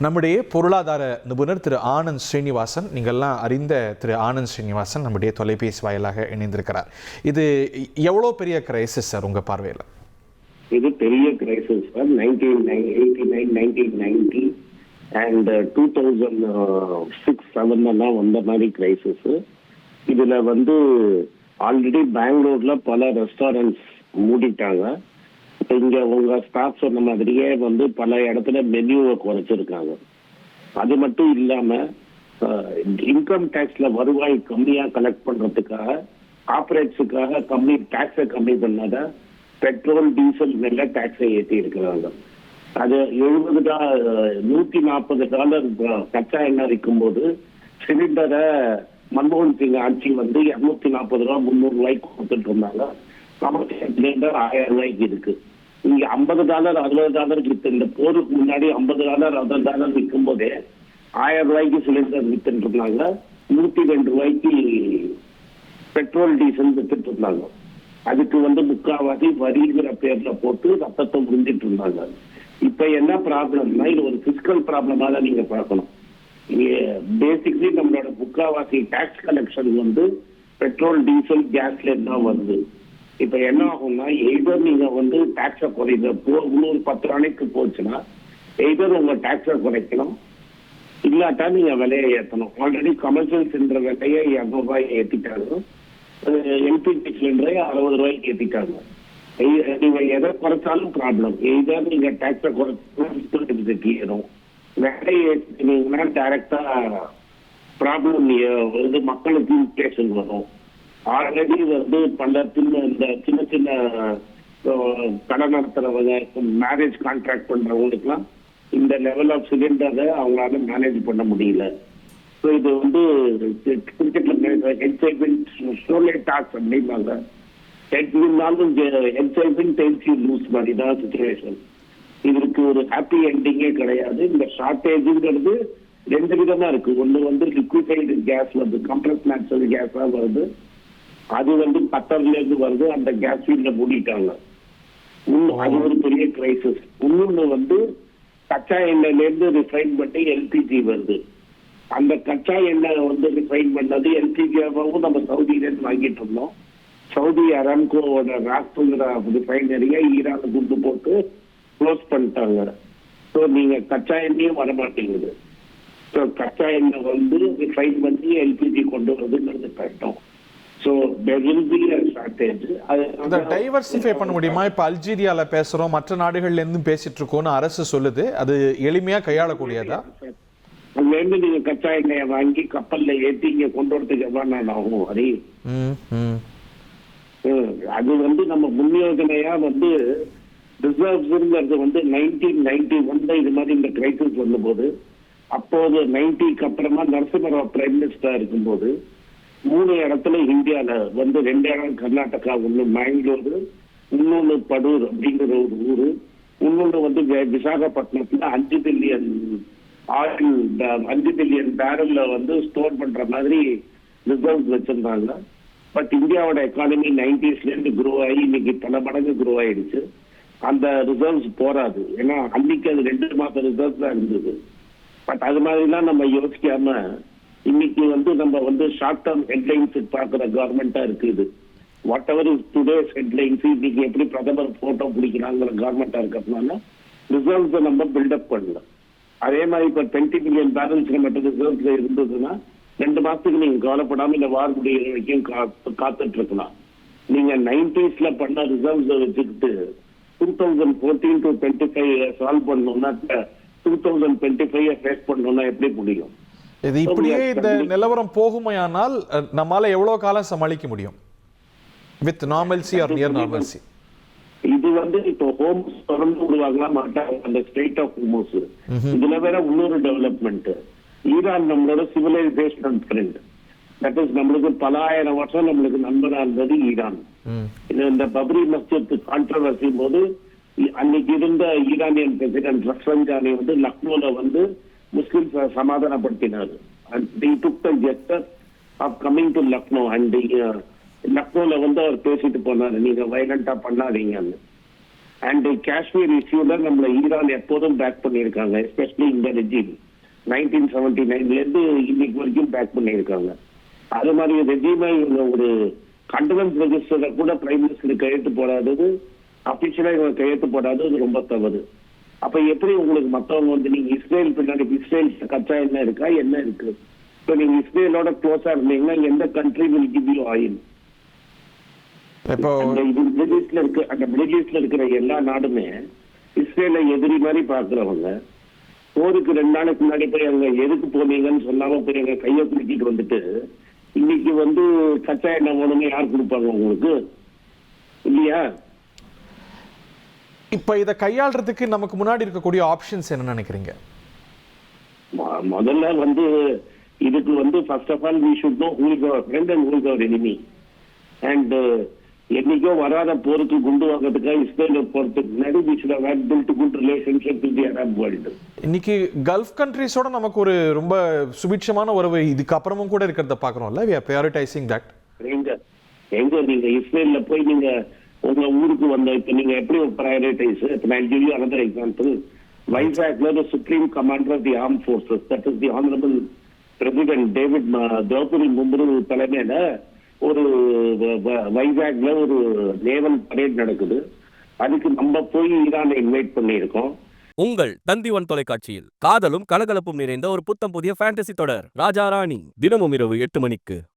நம்முடைய பொருளாதார நிபுணர் திரு ஆனந்த் ஸ்ரீனிவாசன், நீங்கள்லாம் அறிந்த திரு ஆனந்த் ஸ்ரீனிவாசன் நம்முடைய தொலைபேசி வாயிலாக இணைந்திருக்கிறார். இது எவ்வளோ பெரிய கிரைசிஸ் சார் உங்கள் பார்வையில்? இது பெரிய கிரைசிஸ் சார். 1989, 1990 அண்ட் 2006-07 வந்த மாதிரி கிரைசிஸ். இதுல ஆல்ரெடி பெங்களூர்ல பல ரெஸ்டாரண்ட்ஸ் மூடிட்டாங்க. இங்க உங்க ஸ்டாஃப் சொன்ன மாதிரியே பல இடத்துல மெனுவை குறைச்சிருக்காங்க. அது மட்டும் இல்லாம இன்கம் டேக்ஸ்ல வருவாய் கம்மியா கலெக்ட் பண்றதுக்காக கார்பரேட்ஸுக்காக டாக்ஸை கம்மி பண்ணாத பெட்ரோல் டீசல் மேல டாக்ஸை ஏற்றி இருக்கிறாங்க. அது $140 கச்சா எண்ணெய் விற்கும் போது சிலிண்டரை மன்மோகன் சிங் ஆட்சி $240 $300 கொடுத்துட்டு இருந்தாங்க. சிலிண்டர் $1000 இருக்கு. இங்க $50 $60 வித்து, இந்த போருக்கு முன்னாடி $50 $60 விற்கும் போதே $1000 சிலிண்டர் வித்துட்டு இருந்தாங்க. $102 பெட்ரோல் டீசல் வித்துட்டு இருந்தாங்க. அதுக்கு முக்காவாசி வரிங்கிற பேர்ல போட்டு ரத்தத்தை முடிஞ்சிட்டு இருந்தாங்க. இப்ப என்ன ப்ராப்ளம்னா, இது ஒரு பிசிக்கல் ப்ராப்ளமா தான் நீங்க பார்க்கணும். பேசிக்லி நம்மளோட முக்காவாசி டாக்ஸ் கலெக்ஷன் பெட்ரோல் டீசல் கேஸ்ல தான் வருது. இப்ப என்ன ஆகும்னா, எய்தர் நீங்க டாக்ஸை குறைந்த இன்னொரு 10 நாளைக்கு போச்சுன்னா எய்தர் உங்க டாக்ஸை குறைக்கணும், இல்லாட்டா நீங்க விலையை ஏற்றணும். ஆல்ரெடி கமர்ஷியல் சிலிண்டர் விலையை $200 ஏற்றிட்டாங்க. எல்பிஜி சிலிண்டரை $60 ஏற்றிட்டாங்க. நீங்க எதை குறைச்சாலும் ப்ராப்ளம். எய்தர் நீங்க டாக்ஸை குறைச்சிடும், விலையை ஏற்றினீங்கன்னா டைரக்டா ப்ராப்ளம் மக்களுக்கு இன்ஃப்ளேஷன் வரும். ஆல்ரெடி பலத்தில் இந்த சின்ன சின்ன கடை நடத்துறவங்க, மேரேஜ் கான்ட்ராக்ட் பண்றவங்களுக்குலாம் இந்த லெவல் ஆஃப் சிலிண்டரை அவங்களால மேனேஜ் பண்ண முடியல. ஸோ இது கிரிக்கெட்ல டாக்ஸ் அப்படின்னாங்க. இருந்தாலும் லூஸ் மாதிரி தான் சுச்சுவேஷன். இதுக்கு ஒரு ஹாப்பி எண்டிங்கே கிடையாது. இந்த ஷார்டேஜுங்கிறது 2 விதமா இருக்கு. ஒண்ணு லிக்விஃபைடு கேஸ் கம்ப்ரஸ் நேச்சுரல் கேஸா வருது. அது கத்தர்ல இருந்து வருது. அந்த கேஸ் ஃபீல்ட மூடிட்டாங்க. அது ஒரு பெரிய கிரைசிஸ். இன்னொன்னு கச்சா எண்ணெயில இருந்து ரிஃபைன் பண்ணி எல்பிஜி வருது. அந்த கச்சா எண்ணெய் ரிஃபைன் பண்ணது எல்பிஜியாவும் நம்ம சவுதியில இருந்து வாங்கிட்டு இருந்தோம். சவுதி அராம்கோவோட ராக்புங்கிற ரிஃபைனரியை ஈரான் குண்டு போட்டு க்ளோஸ் பண்ணிட்டாங்க. ஸோ நீங்க கச்சா எண்ணெயும் வரமாட்டேங்குது. ஸோ கச்சா எண்ணெய் ரிஃபைன் பண்ணி எல்பிஜி கொண்டு வருதுங்கிறது கஷ்டம். So there will be a shortage. அதை டைவர்சிஃபை பண்ண முடியுமா? இப்போ அல்ஜீரியால பேசுறோம், மற்ற நாடுகள்ல இருந்தும் பேசிட்டு இருக்கோம்னு அரசு சொல்லுது. அது எளிமையா கையாளக்கூடியதா? அங்கிருந்து நீங்க கச்சா எண்ணெயை வாங்கி கப்பல்ல ஏற்றி இங்க கொண்டு வரதுக்கு எவ்வளவு நாள் ஆகும்? அது நம்ம முன்யோஜனையா ரிசர்வ்ஸ்ங்கிறது 1991 இது மாதிரி இந்த கிரைசிஸ் வந்தபோது, அப்போது 90க்கு அப்புறமா நரசிம்மராவ் பிரைம் மினிஸ்டரா இருக்கும்போது 3 இடத்துல இந்தியால 2 இடம் கர்நாடகா, ஒண்ணு மேங்களூரு, இன்னொன்னு படூர் அப்படிங்கிற ஒரு ஊரு, இன்னொன்னு விசாகப்பட்டினத்துல 5 பில்லியன் ஆயில் 5 பில்லியன் பேரல்ல ஸ்டோர் பண்ற மாதிரி ரிசர்வ்ஸ் வச்சிருந்தாங்க. பட் இந்தியாவோட எக்கானமி 90ஸ்ல இருந்து குரோ ஆகி இன்னைக்கு பல மடங்கு குரோ ஆயிடுச்சு. அந்த ரிசர்வ்ஸ் போராது. ஏன்னா அன்னைக்கு அது 2 மாசம் ரிசர்வ்ஸ் தான் இருந்தது. பட் அது மாதிரிலாம் நம்ம யோசிக்காம இன்னைக்கு நம்ம ஷார்ட் டேர்ம் ஹெட்லைன்ஸ் பார்க்குற கவர்மெண்டா இருக்குது. What ever is today's headlines, இன்னைக்கு எப்படி பிரதமர் போட்டோ பிடிக்கிறாங்கிற கவர்மெண்டா இருக்கிறதுனால ரிசர்வ்ஸ் நம்ம பில்டப் பண்ணல. அதே மாதிரி இப்ப 20 மில்லியன் பேரல்ஸ் மட்டும் ரிசர்வ்ஸ்ல இருந்ததுன்னா 2 மாசத்துக்கு நீங்க கவலைப்படாம இந்த வார் முடிகிற வரைக்கும் காத்துட்டு இருக்கலாம். நீங்க 90ஸ்ல பண்ண ரிசர்வ்ஸ் வச்சுக்கிட்டு 2014 to 25 சால்வ் பண்ணணும்னா 2025 ஃபேஸ் பண்ணணும்னா எப்படி முடியும்? இது இப்படியே இந்த நிலவரம் போகுமையானால் நம்மால எவ்வளவு காலம் சமாளிக்க முடியும்? With normalcy or near normalcy? இது இப்போ ஹோம்ஸ் திறந்து விடுவாங்களா மாட்டாங்க, அந்த ஸ்டேட் ஆஃப் ஹோமோஸ். இதுல வேற இன்னொரு டெவலப்மெண்ட். ஈரான் நம்மளோட சிவிலைசேஷன் ஃப்ரெண்ட். தட் இஸ் நம்மளுக்கு பல ஆயிரம் வருஷம் நம்மளுக்கு நண்பனா இருந்தது ஈரான். இந்த பப்ரி மஸ்ஜித் கான்ட்ரவர்சி போது அன்னைக்கு இருந்த ஈரானியன் பிரசிடென்ட் ரஃப்சன்ஜானி லக்னோல முஸ்லிம்ஸ் சமாதானப்படுத்தினார். He took the gesture of coming to Lucknow and லக்னோல அவர் பேசிட்டு போனாரு, நீங்க வயலண்டா பண்ணாதீங்கன்னு. அண்ட் காஷ்மீர் இஷ்யூல நம்மள ஈரான் எப்போதும் பேக் பண்ணியிருக்காங்க, எஸ்பெஷலி இந்த ரெஜிம் 1979 இருந்து இன்னைக்கு வரைக்கும் பேக் பண்ணியிருக்காங்க. அது மாதிரி ரெஜிமை இவங்க ஒரு கண்டனன்ஸ் ரெஜிஸ்டர்ல கூட பிரைம் மினிஸ்டர் கையெழுத்து போடாதது, அபிஷியலா இவங்க கையெழுத்து போடாதது ரொம்ப தவறு. அப்ப எப்படி உங்களுக்கு மத்தவங்க வந்து நீங்க இஸ்ரேல் பின்னாடி இஸ்ரேல் கச்சா எண்ணெய் இருக்கா, என்ன இருக்கு? இப்ப நீங்க இஸ்ரேலோட க்ளோஸா இருந்தீங்கன்னா எந்த country will give you oil? இப்போ அந்த மிடில் ஈஸ்ட்ல இருக்கிற எல்லா நாடுமே இஸ்ரேலை எதிரி மாதிரி பாக்குறவங்க. போருக்கு 2 நாளைக்கு முன்னாடி போய் அங்க எதுக்கு போனீங்கன்னு சொல்லாம போய் அங்க கையை குலுக்கிட்டு வந்துட்டு இன்னைக்கு வந்து கச்சா எண்ணெய் வேணும்னு யார் கொடுப்பாங்க உங்களுக்கு? இல்லையா? இப்போ இதை கையாளுறதுக்கு நமக்கு முன்னாடி இருக்கக்கூடிய ஆப்ஷன்ஸ் என்ன நினைக்கிறீங்க? முதல்ல வந்து இதுக்கு வந்து first of all we should know who is our friend and who is our enemy. And என்னைக்கோ வராத போருக்கு குண்டு வாங்கிறதுக்காக இஸ்ரேல போறதுக்கு முன்னாடி we should have build good relationship with the Arab world. இன்னைக்கு கல்ஃப் கண்ட்ரீஸோட நமக்கு ஒரு ரொம்ப சுபிட்சமான உறவு இதுக்கு அப்புறமும் கூட இருக்கிறத பார்க்குறோம்ல. we are prioritizing that. எங்க நீங்க இஸ்ரேல்ல போய் நீங்க உங்க ஊருக்கு வந்த இப்ப நீங்க எப்படி ப்ரையாரிட்டைஸ்? இப்ப நான் give you another example. வைசாக்ல the supreme commander of the armed forces, that is the honorable president David Droupadi Murmu தலைமையில ஒரு வைசாக்ல ஒரு நேவல் பரேட் நடக்குது. அதுக்கு நம்ம போய் ஈரானை இன்வைட் பண்ணியிருக்கோம். உங்கள் தந்தி1 தொலைக்காட்சியில் காதலும் கலகலப்பும் நிறைந்த ஒரு புத்தம் புதிய ஃபேண்டசி தொடர் ராஜா ராணி தினமும் இரவு 8 மணிக்கு.